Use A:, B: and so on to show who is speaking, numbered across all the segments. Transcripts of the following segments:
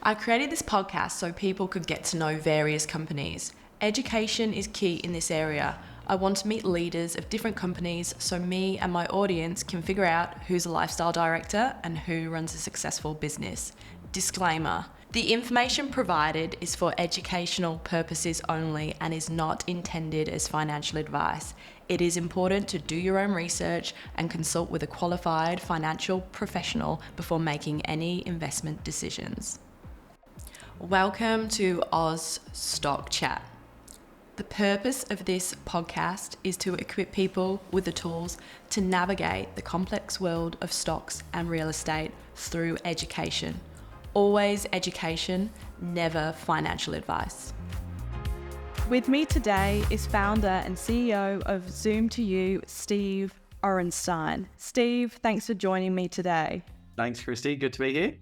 A: I created this podcast so people could get to know various companies. Education is key in this area. I want to meet leaders of different companies so me and my audience can figure out who's a lifestyle director and who runs a successful business. Disclaimer: the information provided is for educational purposes only and is not intended as financial advice. It is important to do your own research and consult with a qualified financial professional before making any investment decisions. Welcome to Oz Stock Chat. The purpose of this podcast is to equip people with the tools to navigate the complex world of stocks and real estate through education. Always education, never financial advice.
B: With me today is founder and CEO of Zoom2u, Steve Orenstein. Steve, thanks for joining me today.
C: Thanks, Christy. Good to be here.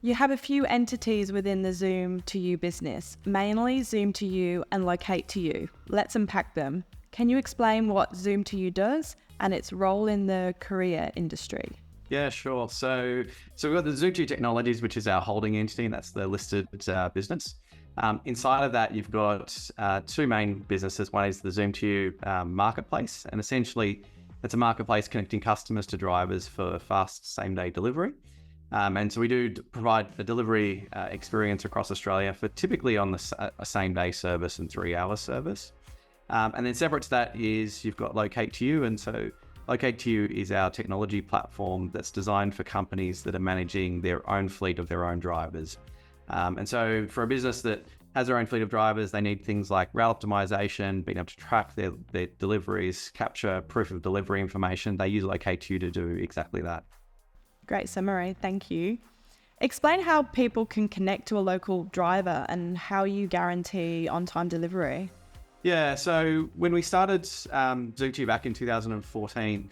B: You have a few entities within the Zoom2u business, mainly Zoom2u and Locate2u. Let's unpack them. Can you explain what Zoom2u does and its role in the courier industry?
C: Yeah, sure. So we've got the Zoom2u Technologies, which is our holding entity, and that's the listed business. Inside of that, you've got two main businesses. One is the Zoom2u marketplace, and essentially it's a marketplace connecting customers to drivers for fast same-day delivery. And so we do provide a delivery experience across Australia for typically on a same-day service and 3-hour service. And then separate to that is you've got Locate2u, and so Locate2u is our technology platform that's designed for companies that are managing their own fleet of their own drivers. And so for a business that has their own fleet of drivers, they need things like route optimization, being able to track their deliveries, capture proof of delivery information. They use Locate2u to do exactly that.
B: Great summary, thank you. Explain how people can connect to a local driver and how you guarantee on-time delivery.
C: Yeah, so when we started Zoom2u back in 2014,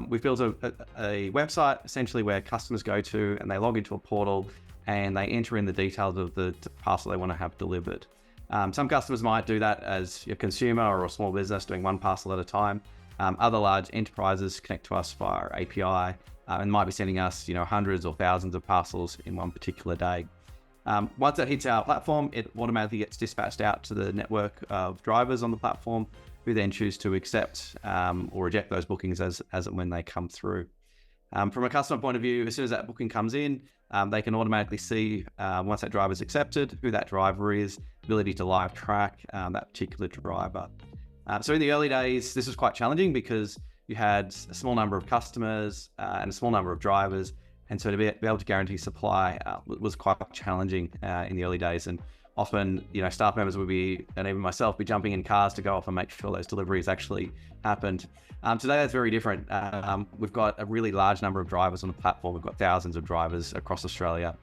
C: we've built a website essentially where customers go to and they log into a portal and they enter in the details of the parcel they want to have delivered. Some customers might do that as a consumer or a small business doing one parcel at a time. Other large enterprises connect to us via our API and might be sending us, hundreds or thousands of parcels in one particular day. Once that hits our platform, it automatically gets dispatched out to the network of drivers on the platform, who then choose to accept or reject those bookings as and when they come through. From a customer point of view, as soon as that booking comes in, they can automatically see once that driver is accepted, who that driver is, ability to live track that particular driver. So in the early days, this was quite challenging because you had a small number of customers and a small number of drivers. And so to be able to guarantee supply was quite challenging in the early days. And often, staff members would be, and even myself, be jumping in cars to go off and make sure those deliveries actually happened. Today, that's very different. We've got a really large number of drivers on the platform. We've got thousands of drivers across Australia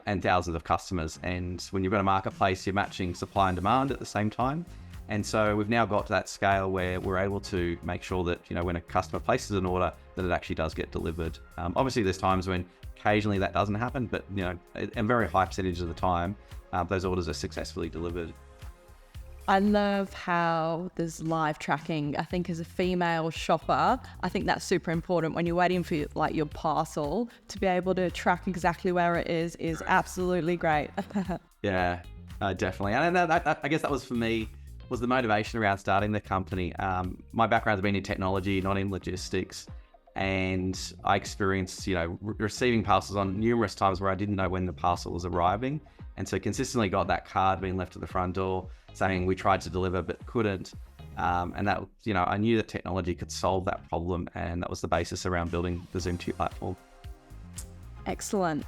C: and thousands of customers. And when you've got a marketplace, you're matching supply and demand at the same time. And so we've now got to that scale where we're able to make sure that, when a customer places an order, that it actually does get delivered. Obviously, there's times when occasionally that doesn't happen, but, a very high percentage of the time, those orders are successfully delivered.
B: I love how there's live tracking. I think as a female shopper, I think that's super important when you're waiting for your parcel to be able to track exactly where it is absolutely great.
C: Yeah, definitely. And I guess that was for me, was the motivation around starting the company. My background's been in technology, not in logistics. And I experienced, receiving parcels on numerous times where I didn't know when the parcel was arriving. And so consistently got that card being left at the front door saying we tried to deliver but couldn't. And that, I knew that technology could solve that problem. And that was the basis around building the Zoom2u platform.
B: Excellent.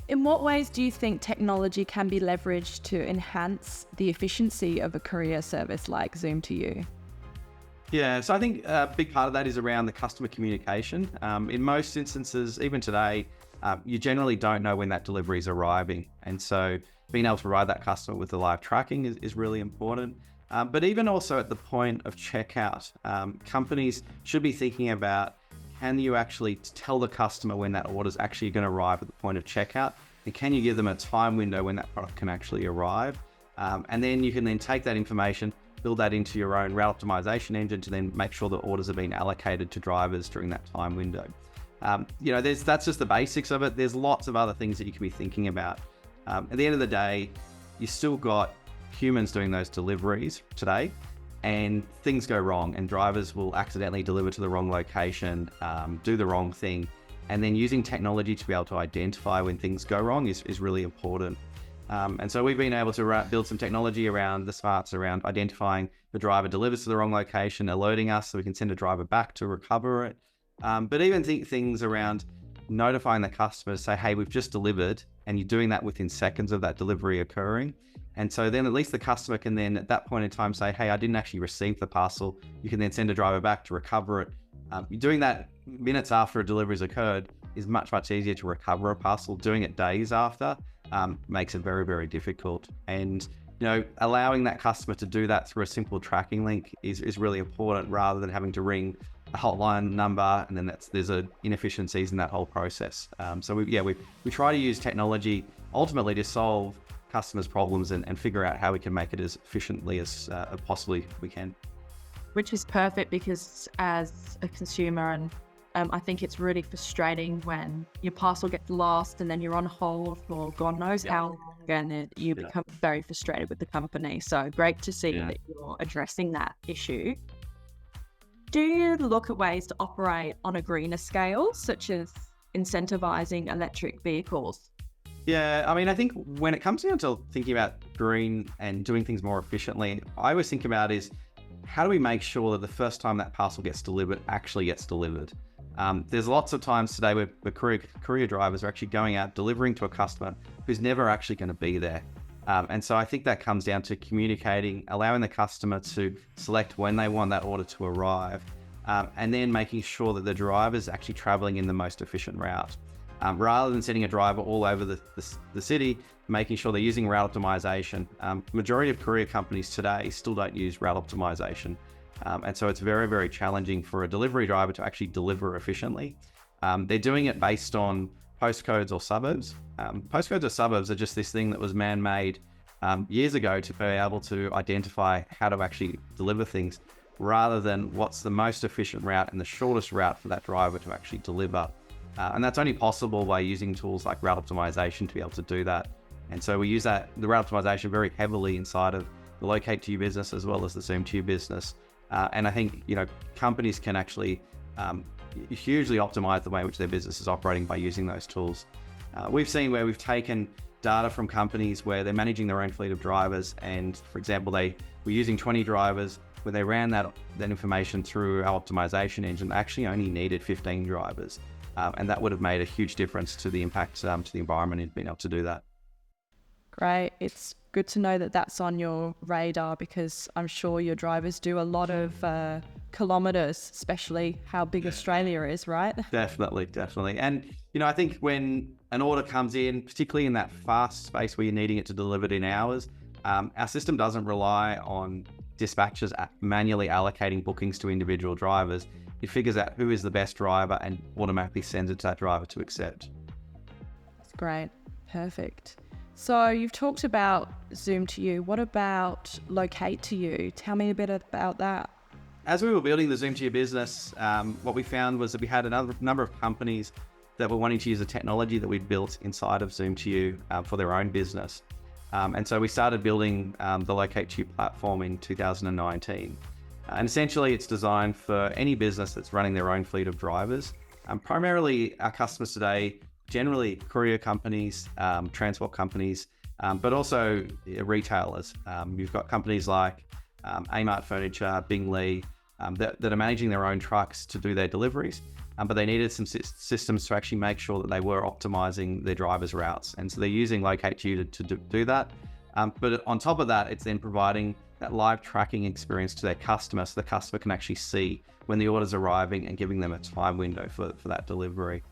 B: In what ways do you think technology can be leveraged to enhance the efficiency of a courier service like Zoom2u?
C: Yeah, so I think a big part of that is around the customer communication. In most instances, even today, you generally don't know when that delivery is arriving. And so being able to provide that customer with the live tracking is really important. But even also at the point of checkout, companies should be thinking about, can you actually tell the customer when that order is actually going to arrive at the point of checkout? And can you give them a time window when that product can actually arrive? And then you can then take that information, build that into your own route optimization engine to then make sure that orders are being allocated to drivers during that time window. That's just the basics of it. There's lots of other things that you can be thinking about. At the end of the day, you still got humans doing those deliveries today, and things go wrong, and drivers will accidentally deliver to the wrong location, do the wrong thing. And then using technology to be able to identify when things go wrong is really important. And so we've been able to build some technology around the smarts, around identifying the driver delivers to the wrong location, alerting us so we can send a driver back to recover it. But even things around notifying the customer to say, hey, we've just delivered, and you're doing that within seconds of that delivery occurring. And so then at least the customer can then at that point in time say, hey, I didn't actually receive the parcel. You can then send a driver back to recover it. Doing that minutes after a delivery has occurred is much, much easier to recover a parcel. Doing it days after makes it very, very difficult. And allowing that customer to do that through a simple tracking link is really important, rather than having to ring a hotline number, and then there's inefficiencies in that whole process. So we try to use technology ultimately to solve customers' problems and figure out how we can make it as efficiently as possibly we can.
D: Which is perfect, because as a consumer, and I think it's really frustrating when your parcel gets lost and then you're on hold for God knows how long, and you become very frustrated with the company. So great to see that you're addressing that issue. Do you look at ways to operate on a greener scale, such as incentivizing electric vehicles?
C: Yeah, I mean, I think when it comes down to thinking about green and doing things more efficiently, I always think about is, how do we make sure that the first time that parcel gets delivered actually gets delivered? There's lots of times today where the courier drivers are actually going out delivering to a customer who's never actually going to be there. And so I think that comes down to communicating, allowing the customer to select when they want that order to arrive, and then making sure that the driver is actually traveling in the most efficient route. Rather than sending a driver all over the city, making sure they're using route optimization. Majority of courier companies today still don't use route optimization. And so it's very, very challenging for a delivery driver to actually deliver efficiently. They're doing it based on postcodes or suburbs. Postcodes or suburbs are just this thing that was man-made years ago to be able to identify how to actually deliver things, rather than what's the most efficient route and the shortest route for that driver to actually deliver. And that's only possible by using tools like route optimization to be able to do that. And so we use the route optimization very heavily inside of the Locate2u business as well as the Zoom2u business. And I think, companies can actually hugely optimize the way in which their business is operating by using those tools. We've seen where we've taken data from companies where they're managing their own fleet of drivers, and for example, they were using 20 drivers. When they ran that information through our optimization engine, they actually only needed 15 drivers. And that would have made a huge difference to the impact to the environment in being able to do that.
B: Great. It's good to know that that's on your radar, because I'm sure your drivers do a lot of kilometers, especially how big Australia is, right?
C: Definitely. And, I think when an order comes in, particularly in that fast space where you're needing it to deliver it in hours, our system doesn't rely on dispatchers manually allocating bookings to individual drivers. It figures out who is the best driver and automatically sends it to that driver to accept.
B: That's great. Perfect. So you've talked about Zoom2u. What about Locate2u? Tell me a bit about that.
C: As we were building the Zoom2u business, what we found was that we had a number of companies that were wanting to use the technology that we'd built inside of Zoom2u for their own business. And so we started building the Locate2u platform in 2019. And essentially, it's designed for any business that's running their own fleet of drivers. Primarily, our customers today, generally courier companies, transport companies, but also retailers. You've got companies like Amart Furniture, Bingley, that are managing their own trucks to do their deliveries, but they needed some systems to actually make sure that they were optimizing their drivers' routes. And so they're using Locate2u to do that. But on top of that, it's then providing that live tracking experience to their customer, so the customer can actually see when the order's arriving and giving them a time window for that delivery.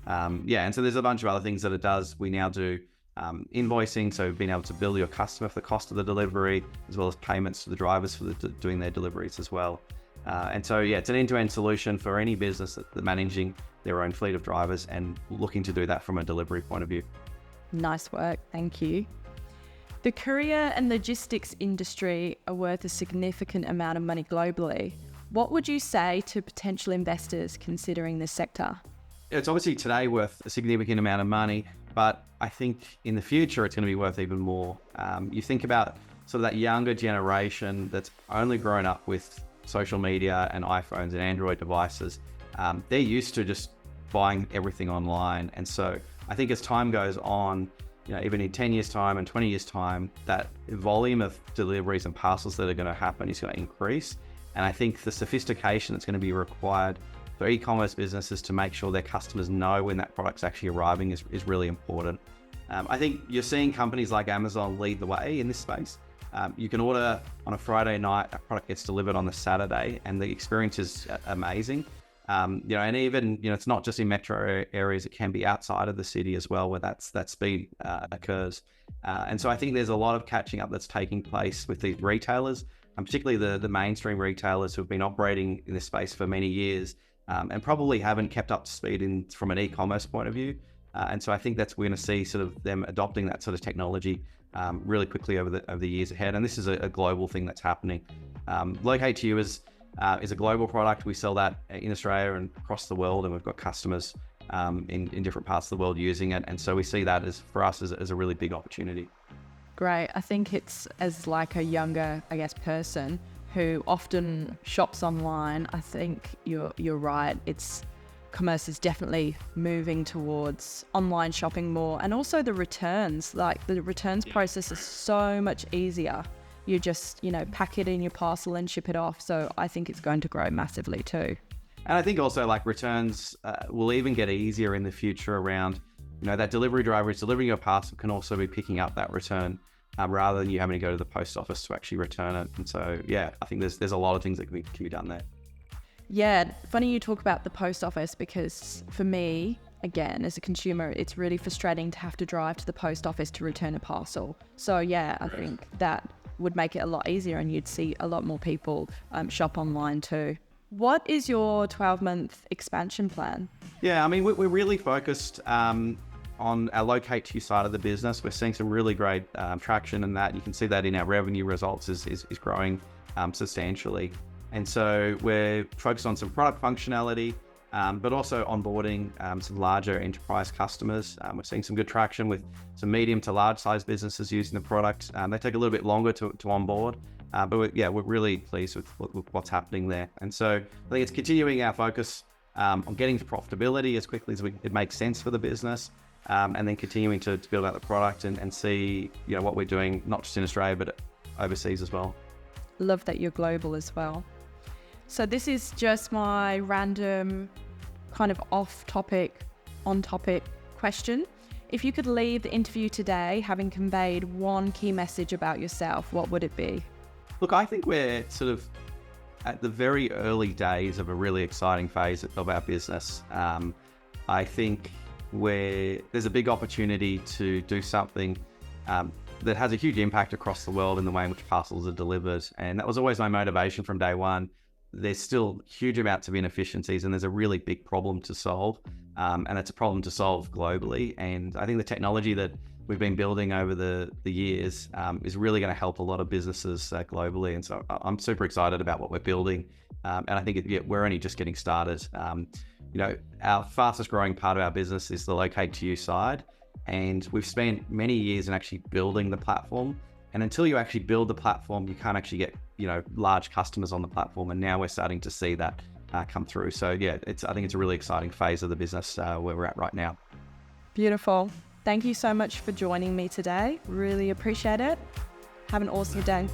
C: And so there's a bunch of other things that it does. We now do invoicing, so being able to bill your customer for the cost of the delivery, as well as payments to the drivers for doing their deliveries as well. And so, it's an end-to-end solution for any business that's managing their own fleet of drivers and looking to do that from a delivery point of view.
B: Nice work. Thank you. The courier and logistics industry are worth a significant amount of money globally. What would you say to potential investors considering this sector?
C: It's obviously today worth a significant amount of money, but I think in the future, it's going to be worth even more. You think about sort of that younger generation that's only grown up with social media and iPhones and Android devices. They're used to just buying everything online. And so I think as time goes on, even in 10 years time and 20 years time, that volume of deliveries and parcels that are going to happen is going to increase. And I think the sophistication that's going to be required for e-commerce businesses to make sure their customers know when that product's actually arriving is really important. I think you're seeing companies like Amazon lead the way in this space. You can order on a Friday night, a product gets delivered on the Saturday, and the experience is amazing. And even, it's not just in metro areas, it can be outside of the city as well, where that speed occurs. And so I think there's a lot of catching up that's taking place with these retailers, and particularly the mainstream retailers who have been operating in this space for many years, and probably haven't kept up to speed from an e-commerce point of view. And so I think we're going to see sort of them adopting that sort of technology really quickly over the years ahead. And this is a global thing that's happening. Locate2u is a global product. We sell that in Australia and across the world, and we've got customers in different parts of the world using it. And so we see that for us as a really big opportunity.
B: Great. I think it's as like a younger, person who often shops online. I think you're right. Commerce is definitely moving towards online shopping more, and also the returns. Like the returns process is so much easier. You just, pack it in your parcel and ship it off. So I think it's going to grow massively too.
C: And I think also like returns will even get easier in the future around, that delivery driver is delivering your parcel can also be picking up that return rather than you having to go to the post office to actually return it. And so, I think there's a lot of things that can be done there.
B: Yeah, funny you talk about the post office, because for me, again, as a consumer, it's really frustrating to have to drive to the post office to return a parcel. So I think that would make it a lot easier, and you'd see a lot more people shop online too. What is your 12-month expansion plan?
C: Yeah, I mean, we're really focused on our Locate2u side of the business. We're seeing some really great traction in that. You can see that in our revenue results is growing substantially. And so we're focused on some product functionality, but also onboarding some larger enterprise customers. We're seeing some good traction with some medium to large size businesses using the product. They take a little bit longer to onboard, but we're really pleased with what's happening there. And so I think it's continuing our focus on getting to profitability as quickly as it makes sense for the business, and then continuing to build out the product and see what we're doing, not just in Australia, but overseas as well.
B: Love that you're global as well. So this is just my random kind of off-topic, on-topic question. If you could leave the interview today having conveyed one key message about yourself, what would it be?
C: Look, I think we're sort of at the very early days of a really exciting phase of our business. I think there's a big opportunity to do something that has a huge impact across the world in the way in which parcels are delivered. And that was always my motivation from day one. There's still huge amounts of inefficiencies, and there's a really big problem to solve. And it's a problem to solve globally. And I think the technology that we've been building over the years is really going to help a lot of businesses globally. And so I'm super excited about what we're building. And I think we're only just getting started. Our fastest growing part of our business is the Locate2u side. And we've spent many years in actually building the platform. And until you actually build the platform, you can't actually get, large customers on the platform. And now we're starting to see that come through. So I think it's a really exciting phase of the business where we're at right now.
B: Beautiful. Thank you so much for joining me today. Really appreciate it. Have an awesome day.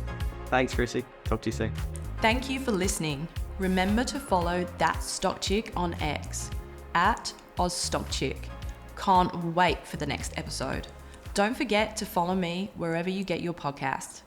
C: Thanks, Chrissy. Talk to you soon.
A: Thank you for listening. Remember to follow That Stock Chick on X @OzStockChick. Can't wait for the next episode. Don't forget to follow me wherever you get your podcast.